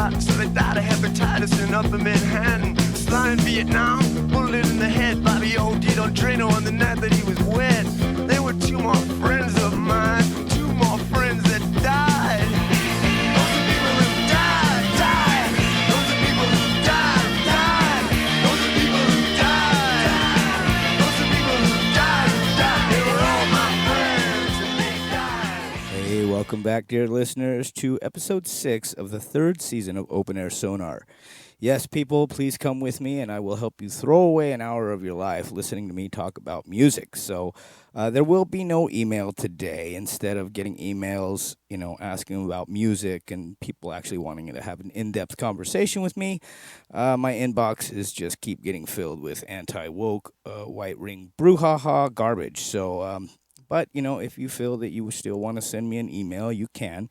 shot, so they died of hepatitis in upper Manhattan. Slide in Vietnam, bullet in the head. Bobby OD'd on Drano on the night that he was wed. There were two more friends of mine, two more friends that died. Those are people who died, died. Those are people who died, died. Those are people who died, died. Those are people who died, died. They were all my friends and they died. Hey, welcome back, dear listeners, to episode 6 of the 3rd season of Open Air Sonar. Yes, people, please come with me and I will help you throw away an hour of your life listening to me talk about music. So there will be no email today. Instead of getting emails, asking about music and people actually wanting to have an in-depth conversation with me, my inbox is just keep getting filled with anti-woke, white ring brouhaha garbage. So, but, if you feel that you still want to send me an email, you can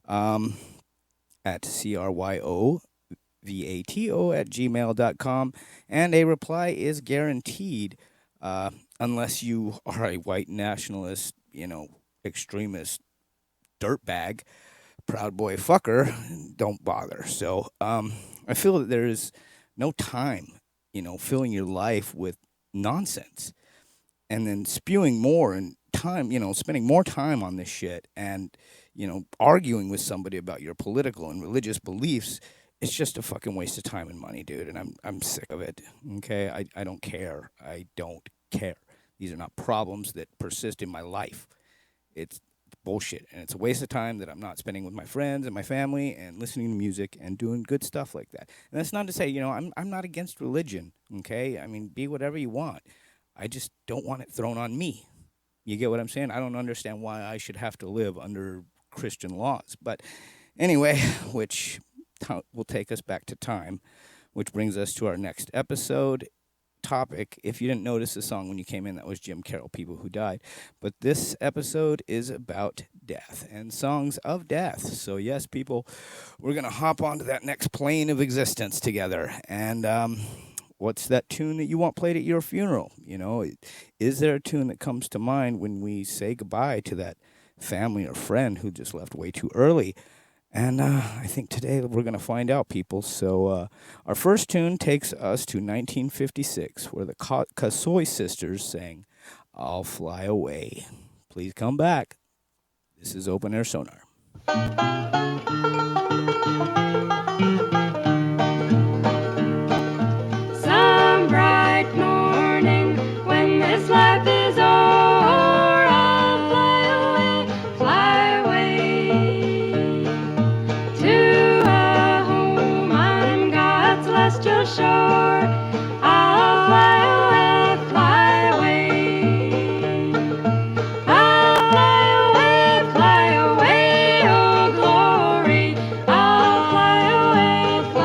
at cryovato@gmail.com, and a reply is guaranteed unless you are a white nationalist, extremist dirtbag, proud boy fucker. Don't bother. So I feel that there is no time, filling your life with nonsense and then spewing more and time, spending more time on this shit and, arguing with somebody about your political and religious beliefs. It's just a fucking waste of time and money, dude, and I'm sick of it, okay? I don't care. I don't care. These are not problems that persist in my life. It's bullshit, and it's a waste of time that I'm not spending with my friends and my family and listening to music and doing good stuff like that. And that's not to say, I'm not against religion, okay? I mean, be whatever you want. I just don't want it thrown on me. You get what I'm saying? I don't understand why I should have to live under Christian laws. But anyway, which will take us back to time, which brings us to our next episode topic. If you didn't notice the song when you came in, that was Jim Carroll, People Who Died. But this episode is about death and songs of death. So yes, people, we're going to hop onto that next plane of existence together. And what's that tune that you want played at your funeral? Is there a tune that comes to mind when we say goodbye to that family or friend who just left way too early? And I think today we're going to find out, people. So our first tune takes us to 1956, where the Kasoy sisters sang, "I'll Fly Away." Please come back. This is Open Air Sonar. Some bright morning when this life is o'er, I'll fly away to a home on God's celestial shore. I'll fly away, fly away. I'll fly away, oh glory. I'll fly away, fly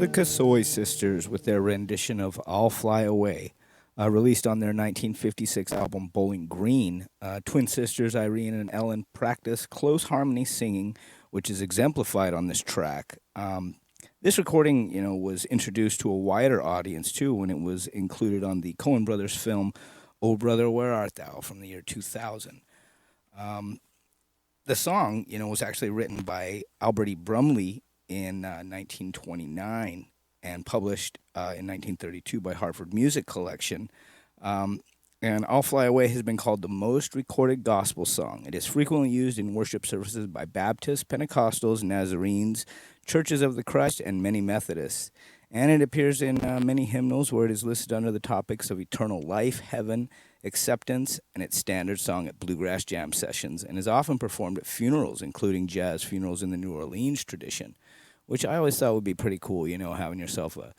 the Casoy Sisters with their rendition of I'll Fly Away. Released on their 1956 album Bowling Green, twin sisters Irene and Ellen practice close harmony singing, which is exemplified on this track. This recording, was introduced to a wider audience too when it was included on the Coen Brothers film "Oh Brother, Where Art Thou" from the year 2000. The song, was actually written by Albert E. Brumley in 1929 and published in 1932 by Hartford Music Collection. And I'll Fly Away has been called the most recorded gospel song. It is frequently used in worship services by Baptists, Pentecostals, Nazarenes, Churches of the Christ, and many Methodists. And it appears in many hymnals where it is listed under the topics of eternal life, heaven, acceptance, and its standard song at bluegrass jam sessions, and is often performed at funerals, including jazz funerals in the New Orleans tradition, which I always thought would be pretty cool, having yourself a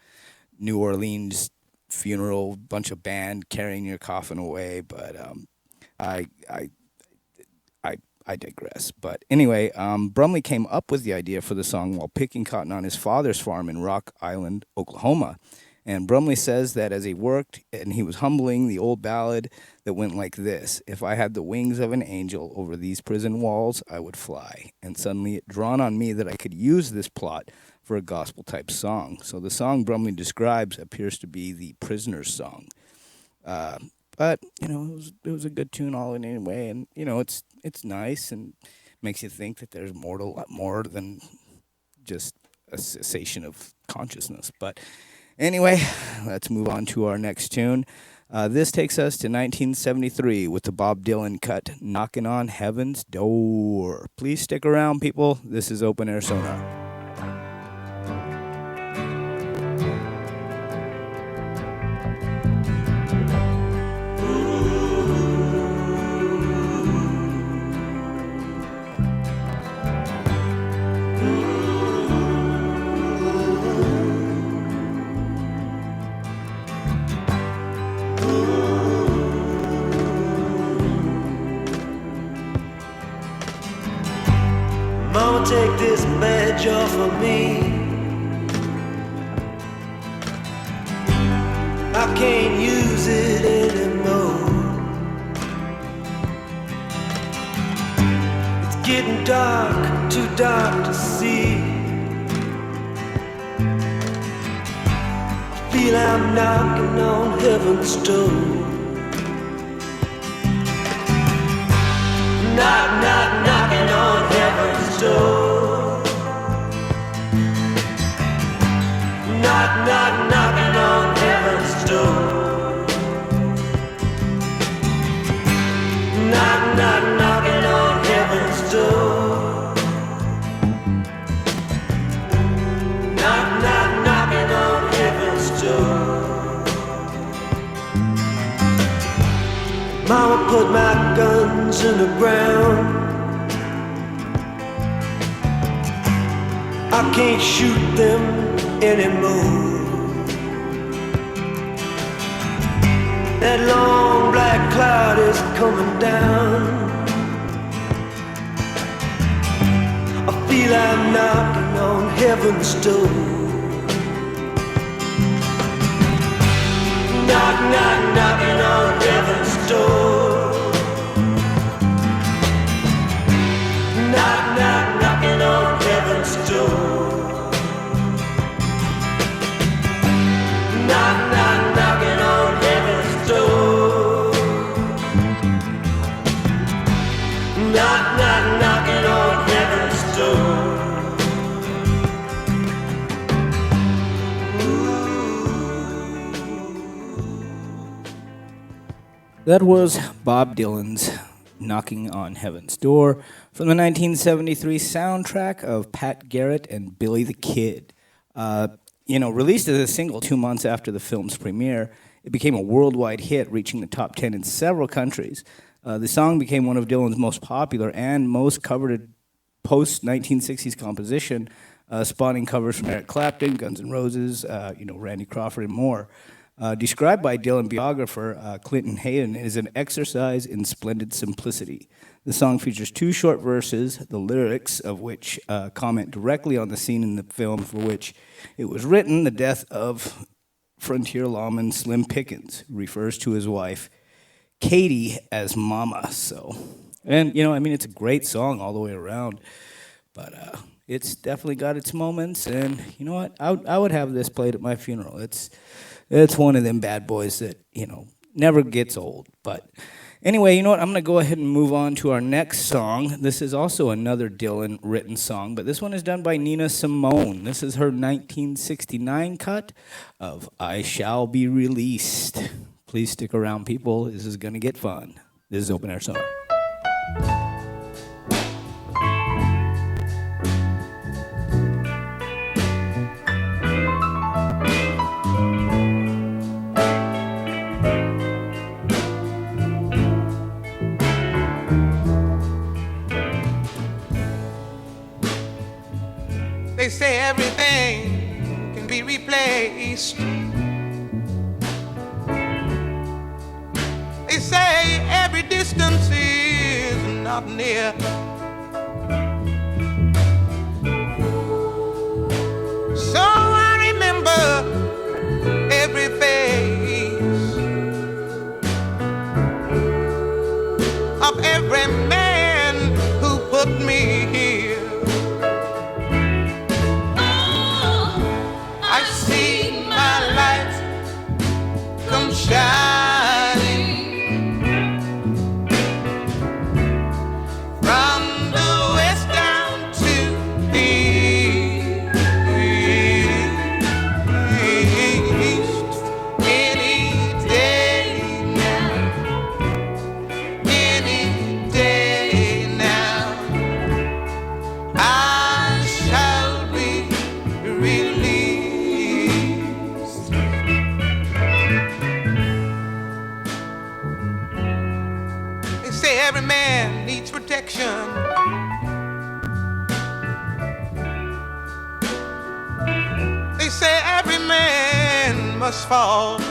New Orleans funeral, bunch of band carrying your coffin away. But I digress. But anyway, Brumley came up with the idea for the song while picking cotton on his father's farm in Rock Island, Oklahoma. And Brumley says that as he worked and he was humbling the old ballad that went like this: "If I had the wings of an angel over these prison walls, I would fly." And suddenly it dawned on me that I could use this plot for a gospel-type song. So the song Brumley describes appears to be the Prisoner's Song. But, it was a good tune all in anyway. And, it's nice and makes you think that there's more than just a cessation of consciousness. But anyway, let's move on to our next tune. This takes us to 1973 with the Bob Dylan cut, "Knocking on Heaven's Door." Please stick around, people. This is Open Air Sonar. Mama, take this badge off of me. I can't use it anymore. It's getting dark, too dark to see. I feel I'm knocking on heaven's door. Knock, knock, knocking on heaven's door. Knock, knock, knocking on heaven's door. Knock, knock, knocking on heaven's door. Knock, knock, knocking on heaven's door. Mama put my guns in the ground. I can't shoot them anymore. That long black cloud is coming down. I feel I'm knocking on heaven's door. Knock, knock, knocking on heaven's door. Knock, knock, knocking on heaven's door. Knock, knock, knocking on heaven's door. Knock, knock, knocking on heaven's door. That was Bob Dylan's "Knocking on Heaven's Door" from the 1973 soundtrack of Pat Garrett and Billy the Kid. Released as a single 2 months after the film's premiere, it became a worldwide hit, reaching the top 10 in several countries. The song became one of Dylan's most popular and most coveted post-1960s composition, spawning covers from Eric Clapton, Guns N' Roses, Randy Crawford, and more. Described by Dylan biographer Clinton Hayden as an exercise in splendid simplicity. The song features two short verses, the lyrics of which comment directly on the scene in the film for which it was written, the death of frontier lawman Slim Pickens, who refers to his wife, Katie, as Mama. So, and it's a great song all the way around, but it's definitely got its moments. And you know what? I would have this played at my funeral. It's one of them bad boys that never gets old. But anyway, you know what? I'm gonna go ahead and move on to our next song. This is also another Dylan written song, but this one is done by Nina Simone. This is her 1969 cut of "I Shall Be Released." Please stick around, people. This is gonna get fun. This is Open Air Sonar. They say everything can be replaced. They say every distance is not near. So I remember every face of every man who put me here. I see my light come shining from the west down to the east. Any day now, any day now, I shall be released. They say every man needs protection. They say every man must fall. So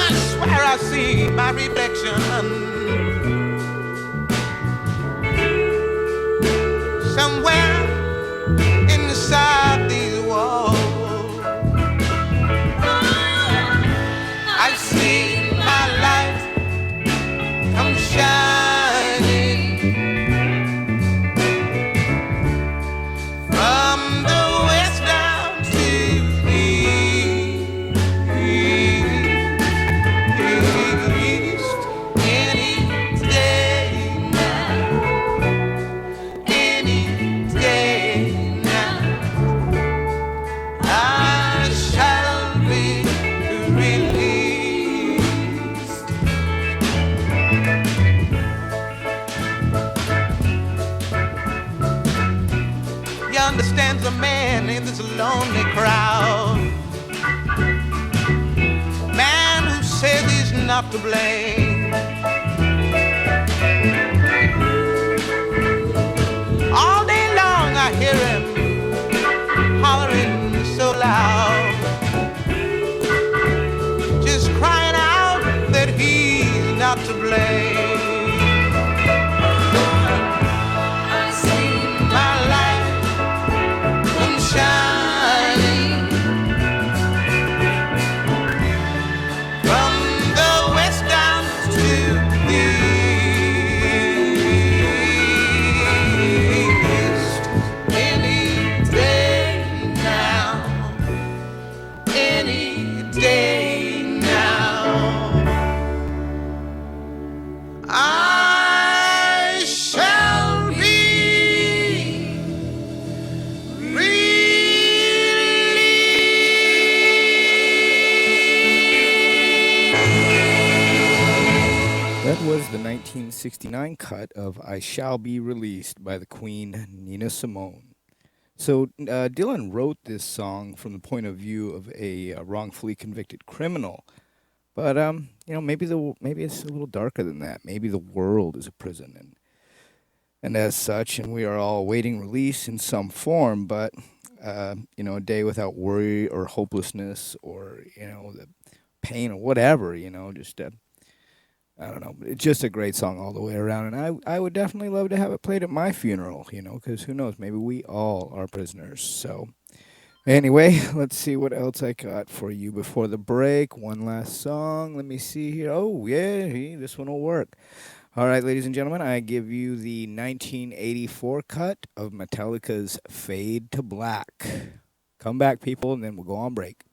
I swear I see my reflection somewhere inside these walls. I see my light come shining from the west down to the east. Any day now, any day now, I shall be released. He understands a man in this lonely crowd, man who says he's not to blame. All day long I hear him hollering so loud, just crying out that he's not to blame. I see my light come shining from the west down to the east. Any day now, any day now, I shall be That was the 1969 cut of "I Shall Be Released" by the Queen, Nina Simone. So Dylan wrote this song from the point of view of a wrongfully convicted criminal, but maybe it's a little darker than that. Maybe the world is a prison, and as such, and we are all awaiting release in some form. But a day without worry or hopelessness or the pain or whatever, just I don't know. It's just a great song all the way around, and I would definitely love to have it played at my funeral, because who knows? Maybe we all are prisoners. So anyway, let's see what else I got for you before the break. One last song. Let me see here. Oh yeah, this one will work. All right, ladies and gentlemen, I give you the 1984 cut of Metallica's "Fade to Black." Come back, people, and then we'll go on break.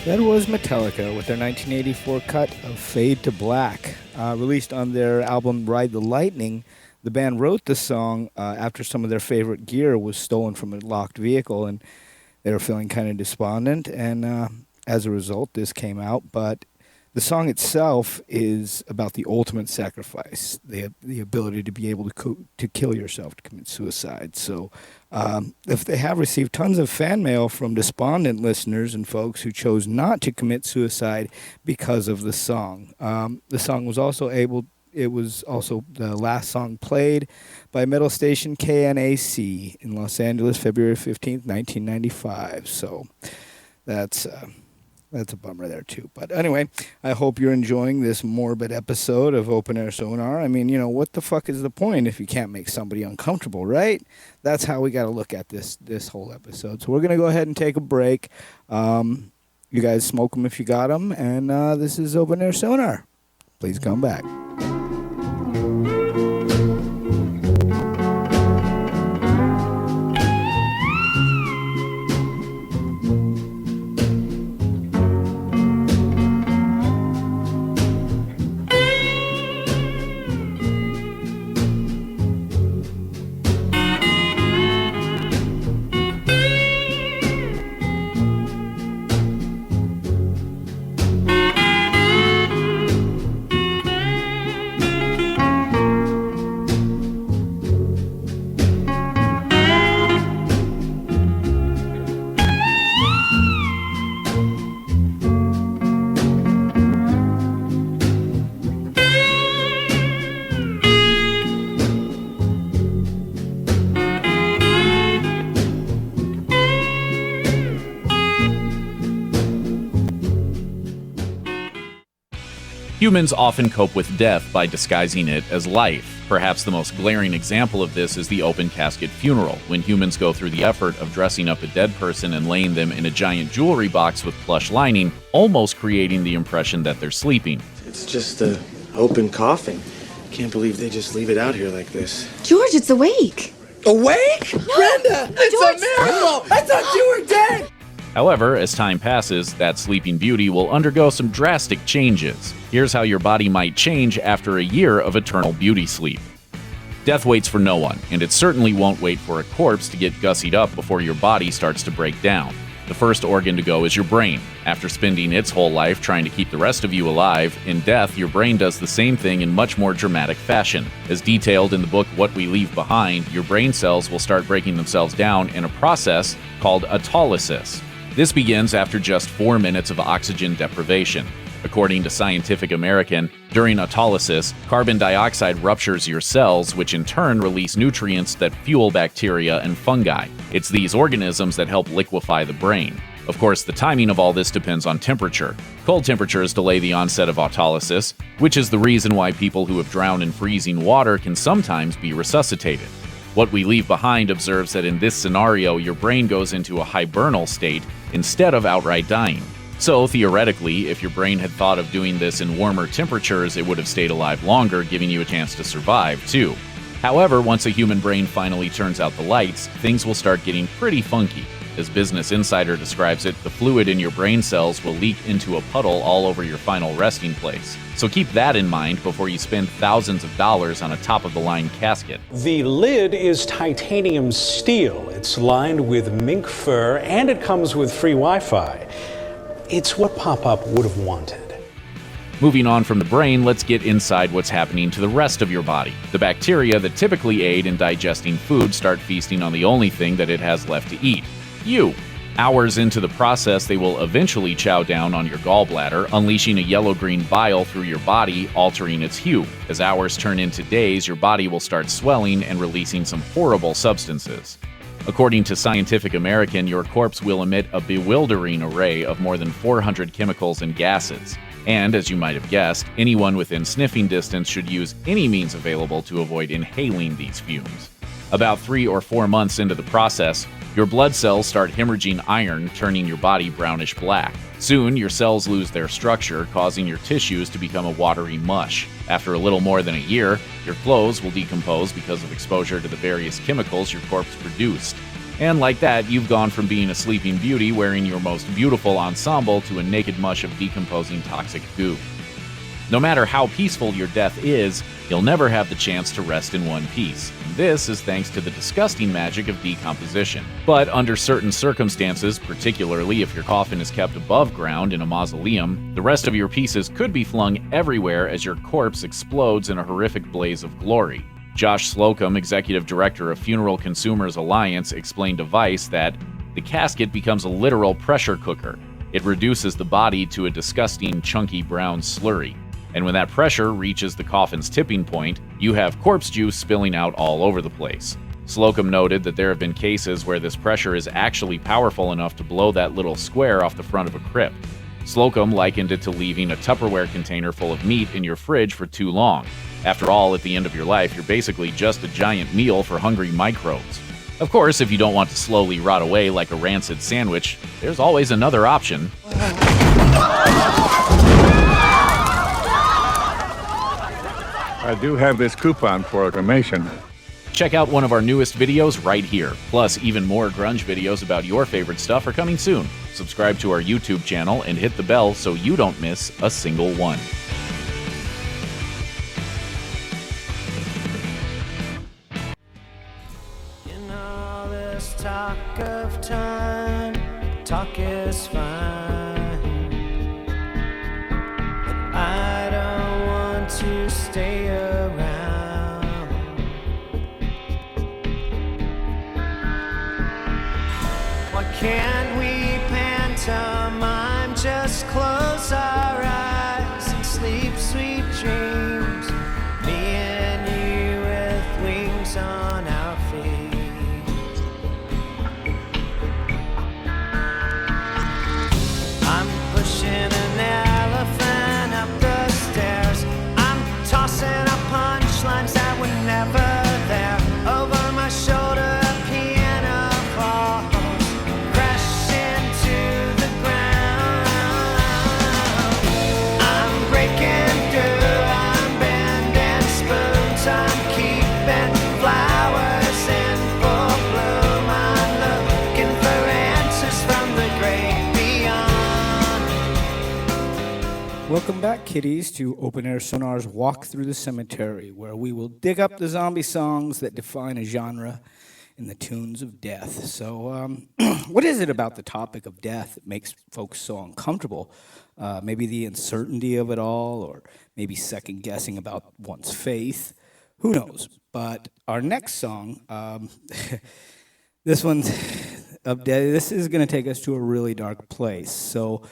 That was Metallica with their 1984 cut of Fade to Black. Released on their album Ride the Lightning, the band wrote the song after some of their favorite gear was stolen from a locked vehicle, and they were feeling kind of despondent, and as a result, this came out. But the song itself is about the ultimate sacrifice, the ability to be able to kill yourself, to commit suicide. So if they have received tons of fan mail from despondent listeners and folks who chose not to commit suicide because of the song. The song was also it was also the last song played by metal station KNAC in Los Angeles, February 15th, 1995. So that's a bummer there, too. But anyway, I hope you're enjoying this morbid episode of Open Air Sonar. I mean, what the fuck is the point if you can't make somebody uncomfortable, right? That's how we got to look at this whole episode. So we're going to go ahead and take a break. You guys smoke them if you got them. And this is Open Air Sonar. Please come back. Humans often cope with death by disguising it as life. Perhaps the most glaring example of this is the open casket funeral, when humans go through the effort of dressing up a dead person and laying them in a giant jewelry box with plush lining, almost creating the impression that they're sleeping. It's just an open coffin. Can't believe they just leave it out here like this. George, it's awake. Awake? Brenda! It's George, a miracle! I thought you were dead! However, as time passes, that Sleeping Beauty will undergo some drastic changes. Here's how your body might change after a year of eternal beauty sleep. Death waits for no one, and it certainly won't wait for a corpse to get gussied up before your body starts to break down. The first organ to go is your brain. After spending its whole life trying to keep the rest of you alive, in death, your brain does the same thing in much more dramatic fashion. As detailed in the book What We Leave Behind, your brain cells will start breaking themselves down in a process called autolysis. This begins after just 4 minutes of oxygen deprivation. According to Scientific American, during autolysis, carbon dioxide ruptures your cells, which in turn release nutrients that fuel bacteria and fungi. It's these organisms that help liquefy the brain. Of course, the timing of all this depends on temperature. Cold temperatures delay the onset of autolysis, which is the reason why people who have drowned in freezing water can sometimes be resuscitated. What We Leave Behind observes that in this scenario, your brain goes into a hibernal state instead of outright dying. So, theoretically, if your brain had thought of doing this in warmer temperatures, it would have stayed alive longer, giving you a chance to survive, too. However, once a human brain finally turns out the lights, things will start getting pretty funky. As Business Insider describes it, the fluid in your brain cells will leak into a puddle all over your final resting place. So keep that in mind before you spend thousands of dollars on a top-of-the-line casket. The lid is titanium steel. It's lined with mink fur, and it comes with free Wi-Fi. It's what Pop-Up would have wanted. Moving on from the brain, let's get inside what's happening to the rest of your body. The bacteria that typically aid in digesting food start feasting on the only thing that it has left to eat: you. Hours into the process, they will eventually chow down on your gallbladder, unleashing a yellow-green bile through your body, altering its hue. As hours turn into days, your body will start swelling and releasing some horrible substances. According to Scientific American, your corpse will emit a bewildering array of more than 400 chemicals and gases. And, as you might have guessed, anyone within sniffing distance should use any means available to avoid inhaling these fumes. About 3 or 4 months into the process, your blood cells start hemorrhaging iron, turning your body brownish black. Soon, your cells lose their structure, causing your tissues to become a watery mush. After a little more than a year, your clothes will decompose because of exposure to the various chemicals your corpse produced. And like that, you've gone from being a sleeping beauty wearing your most beautiful ensemble to a naked mush of decomposing toxic goo. No matter how peaceful your death is, you'll never have the chance to rest in one piece. And this is thanks to the disgusting magic of decomposition. But under certain circumstances, particularly if your coffin is kept above ground in a mausoleum, the rest of your pieces could be flung everywhere as your corpse explodes in a horrific blaze of glory. Josh Slocum, executive director of Funeral Consumers Alliance, explained to Vice that the casket becomes a literal pressure cooker. It reduces the body to a disgusting, chunky brown slurry. And when that pressure reaches the coffin's tipping point, you have corpse juice spilling out all over the place. Slocum noted that there have been cases where this pressure is actually powerful enough to blow that little square off the front of a crypt. Slocum likened it to leaving a Tupperware container full of meat in your fridge for too long. After all, at the end of your life, you're basically just a giant meal for hungry microbes. Of course, if you don't want to slowly rot away like a rancid sandwich, there's always another option. I do have this coupon for a cremation. Check out one of our newest videos right here. Plus, even more grunge videos about your favorite stuff are coming soon. Subscribe to our YouTube channel and hit the bell so you don't miss a single one. In all this talk of time, talk is fine. But I don't want to stay around. Why can't we pantomime? Just close our eyes and sleep sweet dreams. Me and you with wings on our feet. I'm pushing an elephant up the stairs. I'm tossing up punchlines that were never there. Over my shoulder, a piano falls, crash into the ground. I'm breaking through, I'm bending spoons, I'm keeping flowers in full bloom. I'm looking for answers from the great beyond. Welcome back, kiddies, to Open Air Sonar's Walk Through the Cemetery, where we will dig up the zombie songs that define a genre in the tunes of death. So, what is it about the topic of death that makes folks so uncomfortable? Maybe the uncertainty of it all, or maybe second guessing about one's faith. Who knows? But our next song, this one's of death. This is going to take us to a really dark place. So,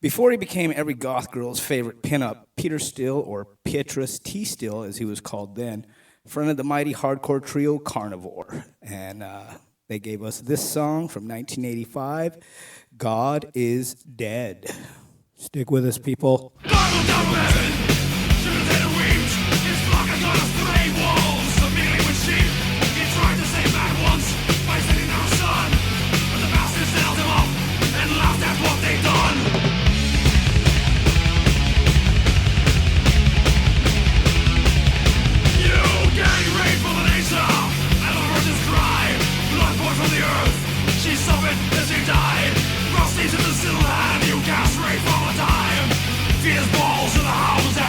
before he became every goth girl's favorite pinup, Peter Still, or Petrus T. Still, as he was called then, fronted the mighty hardcore trio Carnivore. And they gave us this song from 1985, God is Dead. Stick with us, people. She suffered as she died. Rusties in the still hand, you cast rape all the time. Fears balls in the house.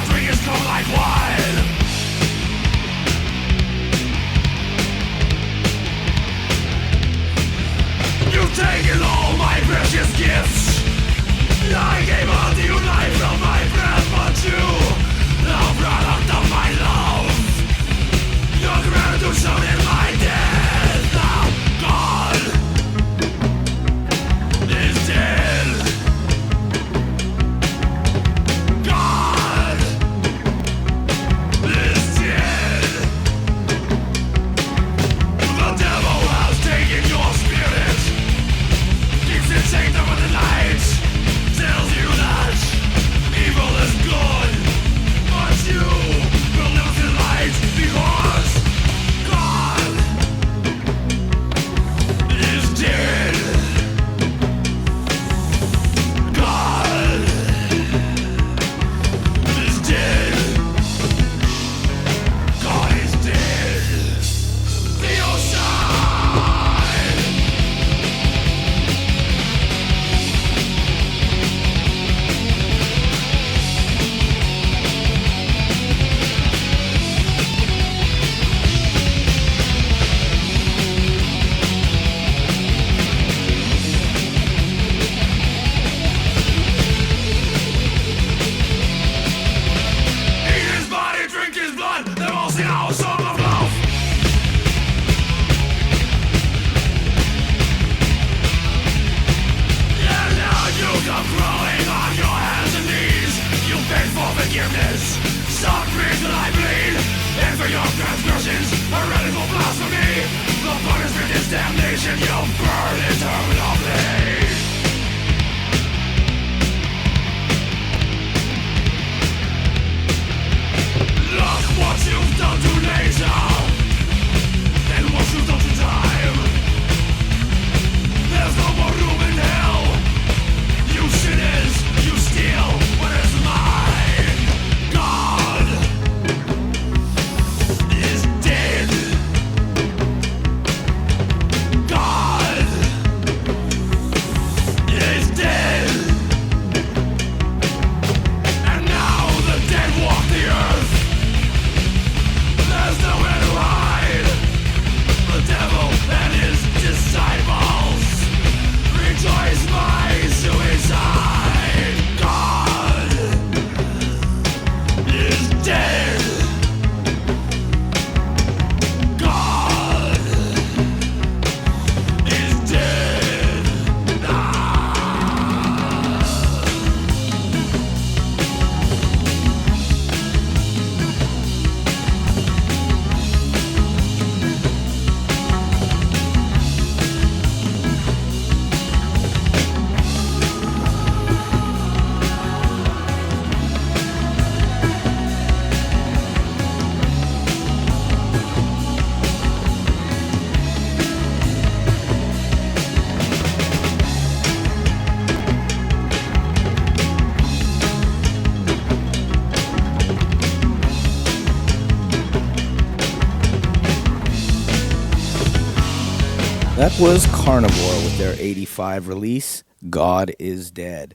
That was Carnivore with their 85 release, God is Dead.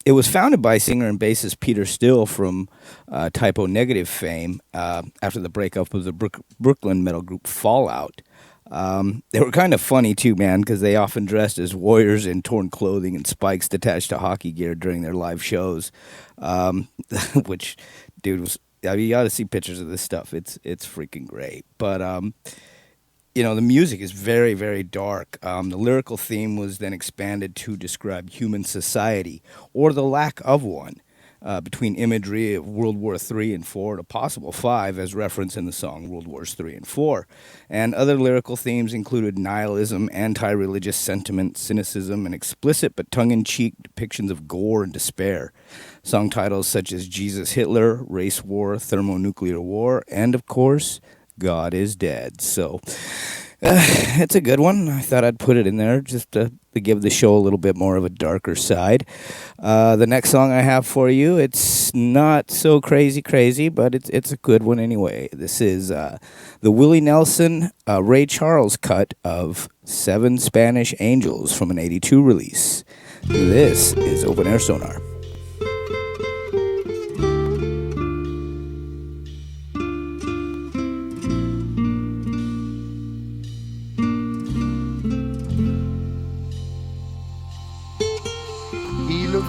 It was founded by singer and bassist Peter Still from Typo Negative fame after the breakup of the Brooklyn metal group Fallout. They were kind of funny too, man, because they often dressed as warriors in torn clothing and spikes attached to hockey gear during their live shows. Which, dude, you got to see pictures of this stuff. It's freaking great. But the music is very, very dark. The lyrical theme was then expanded to describe human society, or the lack of one, between imagery of World War III and IV and a possible V, as referenced in the song World Wars III and IV. And other lyrical themes included nihilism, anti-religious sentiment, cynicism, and explicit but tongue-in-cheek depictions of gore and despair. Song titles such as Jesus Hitler, Race War, Thermonuclear War, and, of course, God is Dead. So it's a good one. I thought I'd put it in there just to give the show a little bit more of a darker side. The next song I have for you, it's not so crazy, but it's a good one anyway. This is the Willie Nelson, Ray Charles cut of 7 Spanish Angels from an 82 release. This is Open Air Sonar.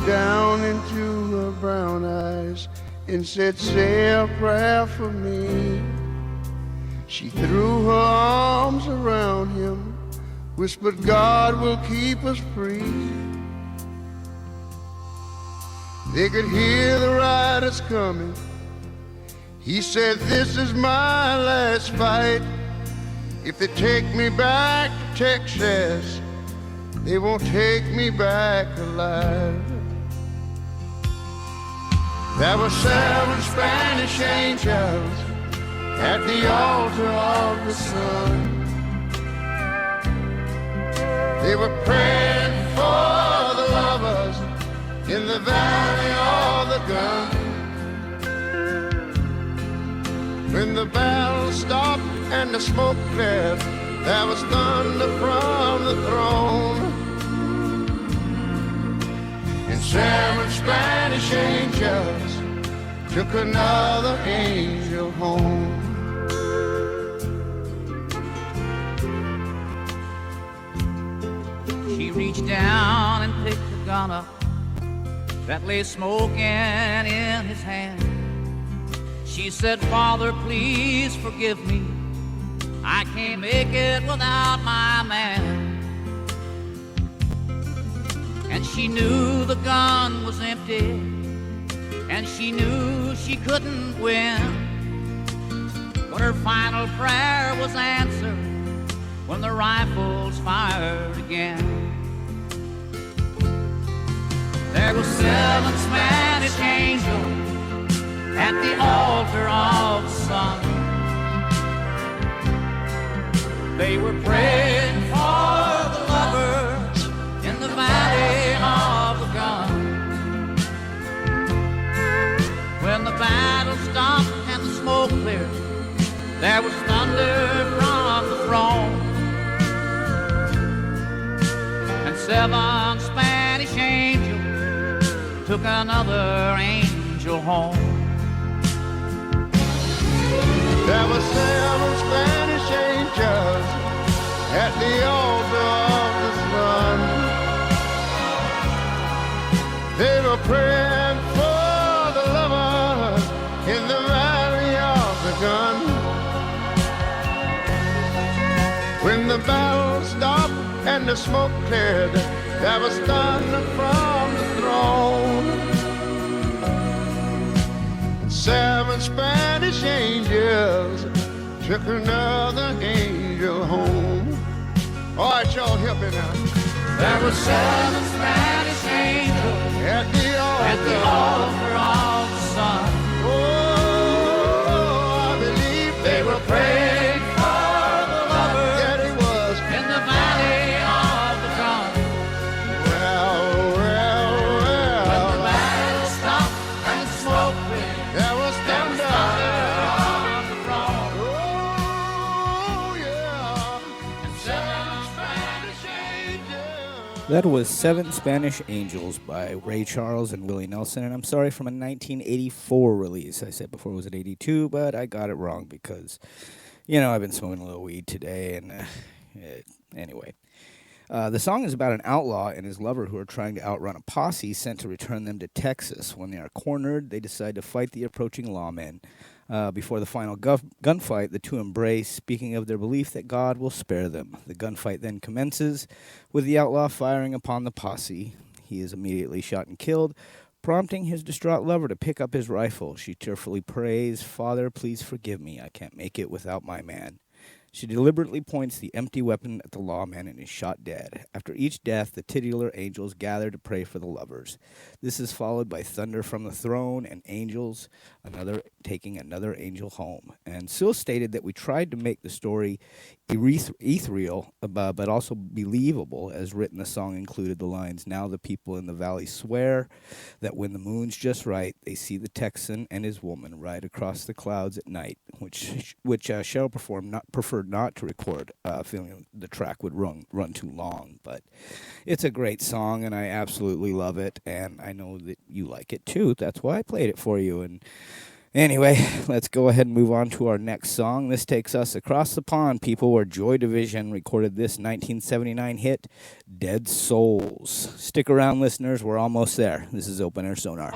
Down into her brown eyes and said, say a prayer for me. She threw her arms around him, whispered, God will keep us free. They could hear the riders coming. He said, this is my last fight. If they take me back to Texas, they won't take me back alive. There were 7 Spanish angels at the altar of the sun. They were praying for the lovers in the valley of the gun. When the battle stopped and the smoke cleared, there was thunder from the throne. And 7 Spanish angels took another angel home. She reached down and picked the gun up that lay smoking in his hand. She said, Father, please forgive me. I can't make it without my man. And she knew the gun was empty, and she knew she couldn't win. But her final prayer was answered when the rifles fired again. There were 7 Spanish angels at the altar of the sun. They were praying for the lovers in the valley of the gun. When the battle stopped and the smoke cleared, there was thunder from the throne. And 7 Spanish angels took another angel home. There were 7 Spanish angels at the altar of the sun. They were praying for the lovers in the valley of the gun. When the battle stopped and the smoke cleared, there was thunder from the throne. 7 Spanish angels took another angel home. All right, y'all, help me now. There were 7 Spanish angels at the altar of the sun. Oh, I believe they were praying for the lovers. Yeah, they was. In the valley of the gun. Well. When the battle stopped and the smoke cleared, there was thunder on the throne. Oh, yeah. And 7 That was Seven Spanish Angels by Ray Charles and Willie Nelson, and I'm sorry, from a 1984 release. I said before it was an 82, but I got it wrong because, I've been smoking a little weed today, and anyway. The song is about an outlaw and his lover who are trying to outrun a posse sent to return them to Texas. When they are cornered, they decide to fight the approaching lawmen. Before the final gunfight, the two embrace, speaking of their belief that God will spare them. The gunfight then commences, with the outlaw firing upon the posse. He is immediately shot and killed, prompting his distraught lover to pick up his rifle. She tearfully prays, "Father, please forgive me. I can't make it without my man." She deliberately points the empty weapon at the lawman and is shot dead. After each death, the titular angels gather to pray for the lovers. This is followed by thunder from the throne and angels, taking another angel home. And Syl stated that we tried to make the story ethereal, but also believable. As written, the song included the lines, "Now the people in the valley swear that when the moon's just right, they see the Texan and his woman ride across the clouds at night," which Cheryl preferred not to record, feeling the track would run too long. But it's a great song, and I absolutely love it, and I know that you like it too. That's why I played it for you. And anyway, let's go ahead and move on to our next song. This takes us across the pond, people, where Joy Division recorded this 1979 hit, "Dead Souls." Stick around, listeners. We're almost there. This is Open Air Sonar.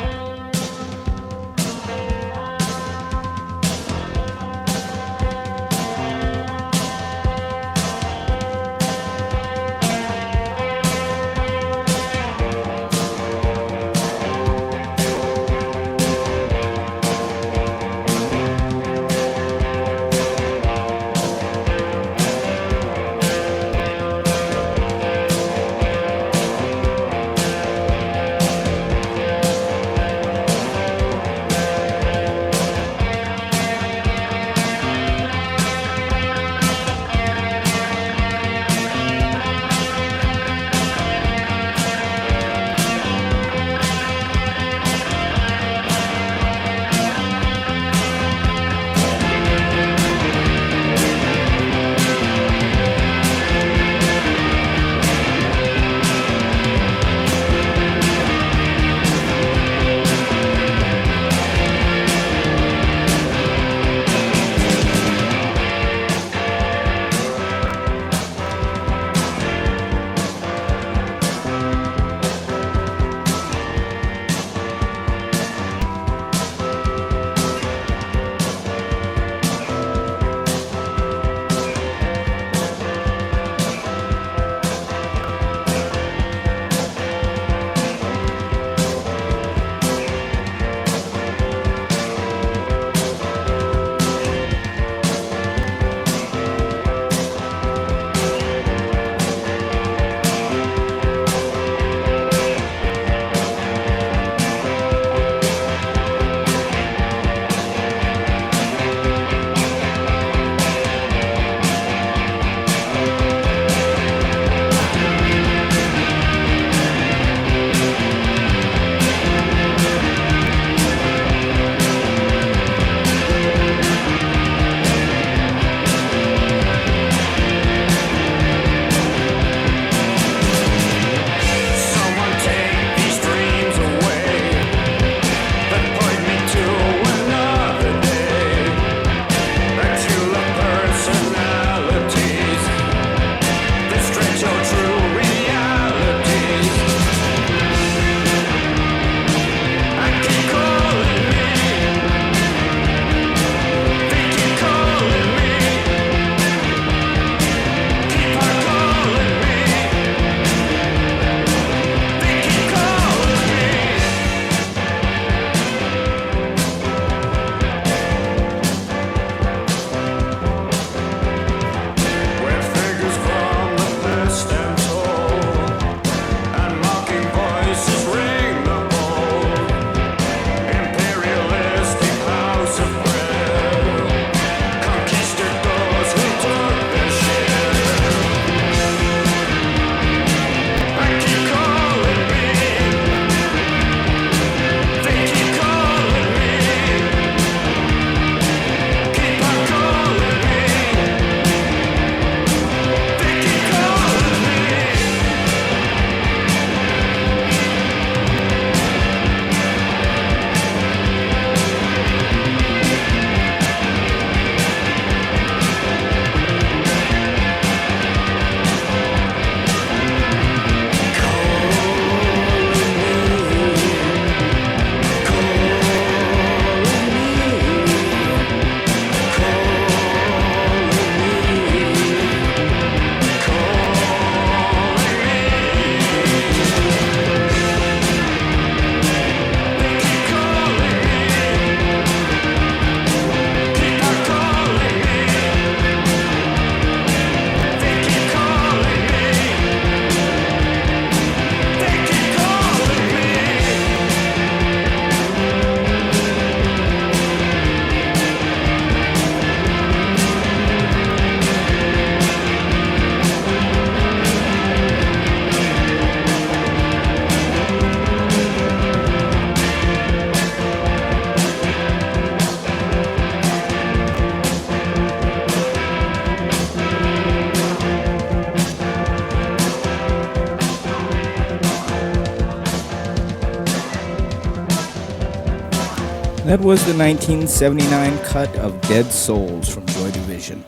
That was the 1979 cut of Dead Souls from Joy Division.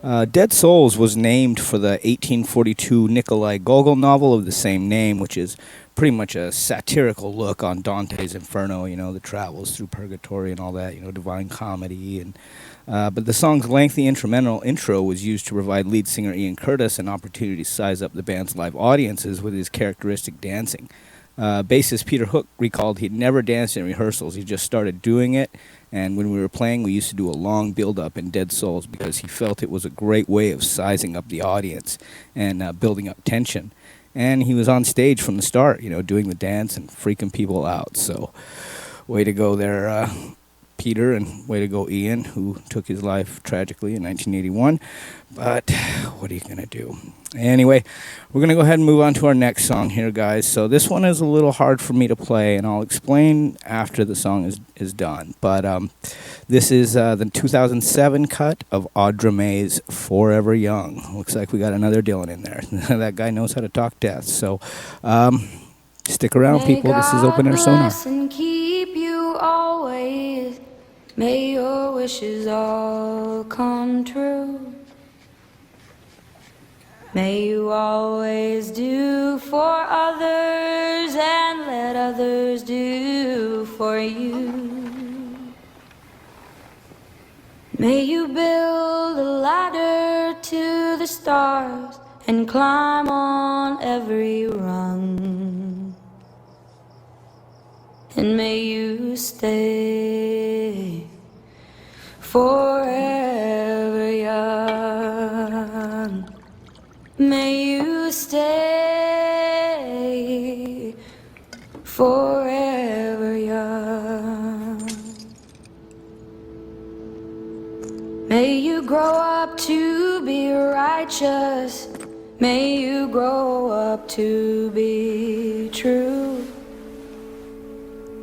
Dead Souls was named for the 1842 Nikolai Gogol novel of the same name, which is pretty much a satirical look on Dante's Inferno, the travels through purgatory and all that, divine comedy. But the song's lengthy instrumental intro was used to provide lead singer Ian Curtis an opportunity to size up the band's live audiences with his characteristic dancing. Bassist Peter Hook recalled he'd never danced in rehearsals. He just started doing it, and when we were playing, we used to do a long build-up in Dead Souls because he felt it was a great way of sizing up the audience and building up tension. And he was on stage from the start, doing the dance and freaking people out. So, way to go there, Peter, and way to go, Ian, who took his life tragically in 1981. But what are you going to do? Anyway, we're going to go ahead and move on to our next song here, guys. So this one is a little hard for me to play, and I'll explain after the song is done. But this is the 2007 cut of Audra May's Forever Young. Looks like we got another Dylan in there. That guy knows how to talk death. So stick around, people. This is Open Air Sonar. And keep you always. May your wishes all come true. May you always do for others and let others do for you. May you build a ladder to the stars and climb on every rung. And may you stay forever young. May you stay forever young. May you grow up to be righteous. May you grow up to be true.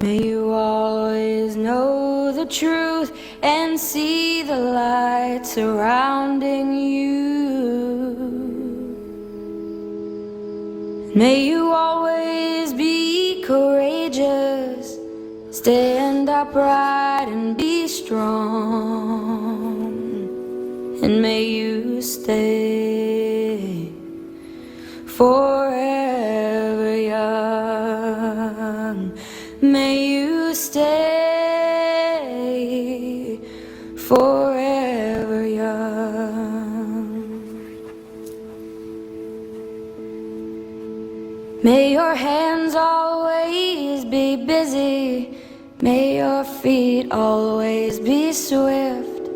May you always know the truth and see the light surrounding you. May you always be courageous, stand upright and be strong. And may you stay forever young. May you stay forever young. May your hands always be busy. May your feet always be swift.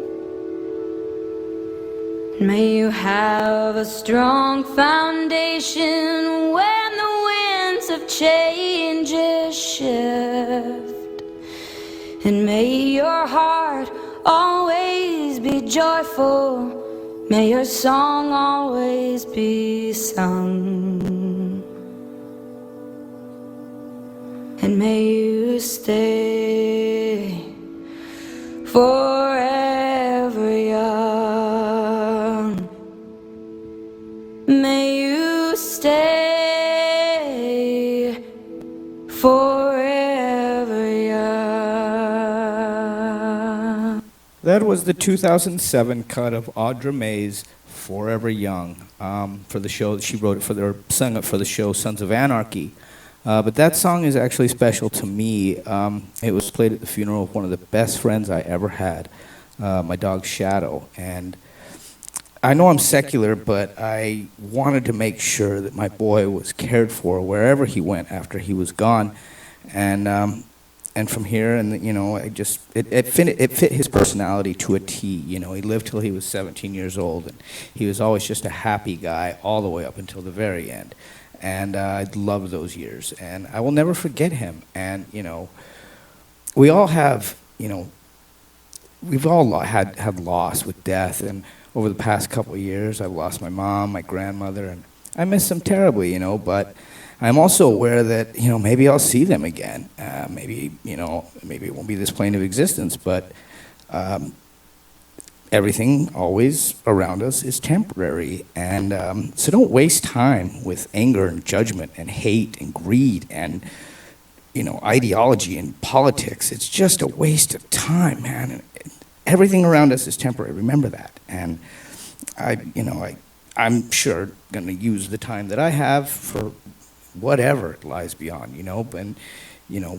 May you have a strong foundation when the winds of change shift. And may your heart always be joyful. May your song always be sung. And may you stay forever young. May you stay forever young. That was the 2007 cut of Audra May's Forever Young for the show. She wrote it sung it for the show Sons of Anarchy. But that song is actually special to me. It was played at the funeral of one of the best friends I ever had, my dog Shadow. And I know I'm secular, but I wanted to make sure that my boy was cared for wherever he went after he was gone. And from here, and it fit his personality to a T. He lived till he was 17 years old, and he was always just a happy guy all the way up until the very end. And I love those years, and I will never forget him. And we all have, we've all had loss with death. And over the past couple of years, I've lost my mom, my grandmother, and I miss them terribly. But I'm also aware that maybe I'll see them again. Maybe it won't be this plane of existence, but everything always around us is temporary. And so don't waste time with anger and judgment and hate and greed and ideology and politics. It's just a waste of time, man. And everything around us is temporary. Remember that. And I'm sure going to use the time that I have for whatever lies beyond, and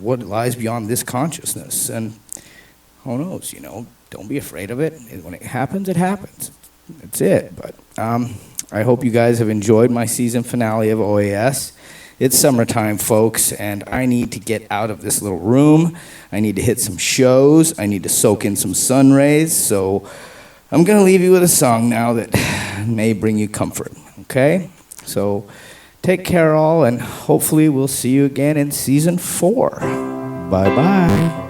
what lies beyond this consciousness. And who knows, don't be afraid of it. When it happens, it happens. That's it. But I hope you guys have enjoyed my season finale of OAS. It's summertime, folks, and I need to get out of this little room. I need to hit some shows. I need to soak in some sun rays. So I'm going to leave you with a song now that may bring you comfort, okay? So take care, all, and hopefully we'll see you again in season 4. Bye-bye.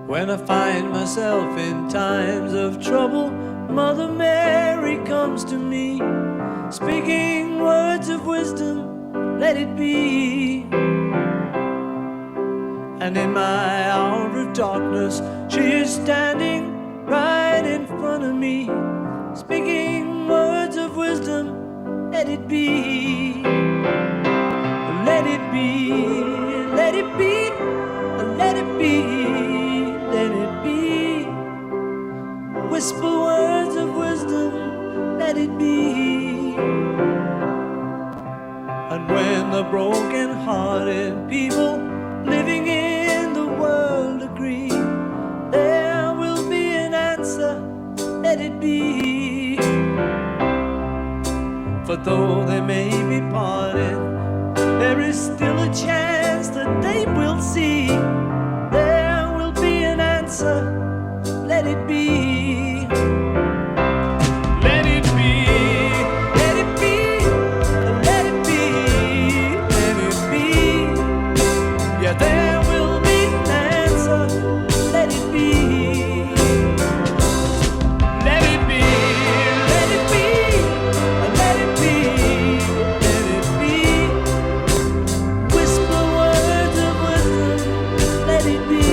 When I find myself in times of trouble, Mother Mary comes to me, speaking words of wisdom, let it be. And in my hour of darkness, she is standing right in front of me, speaking words of wisdom, let it be. Let it be, let it be, let it be, let it be. Whisper words of wisdom, let it be. And when the broken-hearted people living in the world agree, there will be an answer, let it be. For though they may be parted, there is still a chance that they will see. There will be an answer, let it be. Let it be, let it be, let it be, let it be. Yeah, there will be an answer, let it be. Let it be, let it be, let it be, let it be. Whisper words of wisdom, let it be.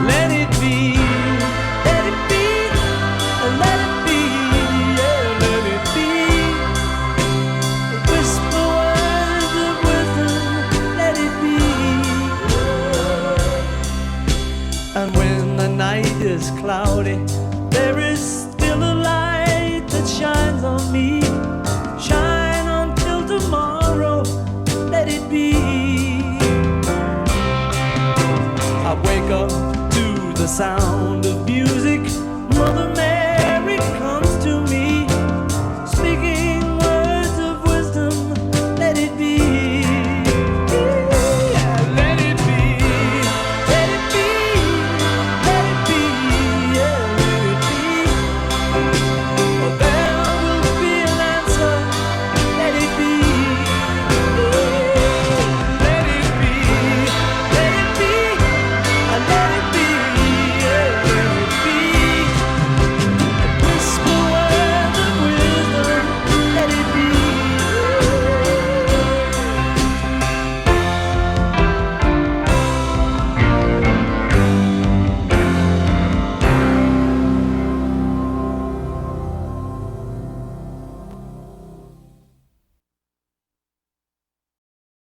Let it be, let it be, let it be, yeah, let it be. Whisper words of wisdom, let it be. And when the night is cloudy, there is still a light that shines on me. Shine until tomorrow, let it be. I wake up to the sound of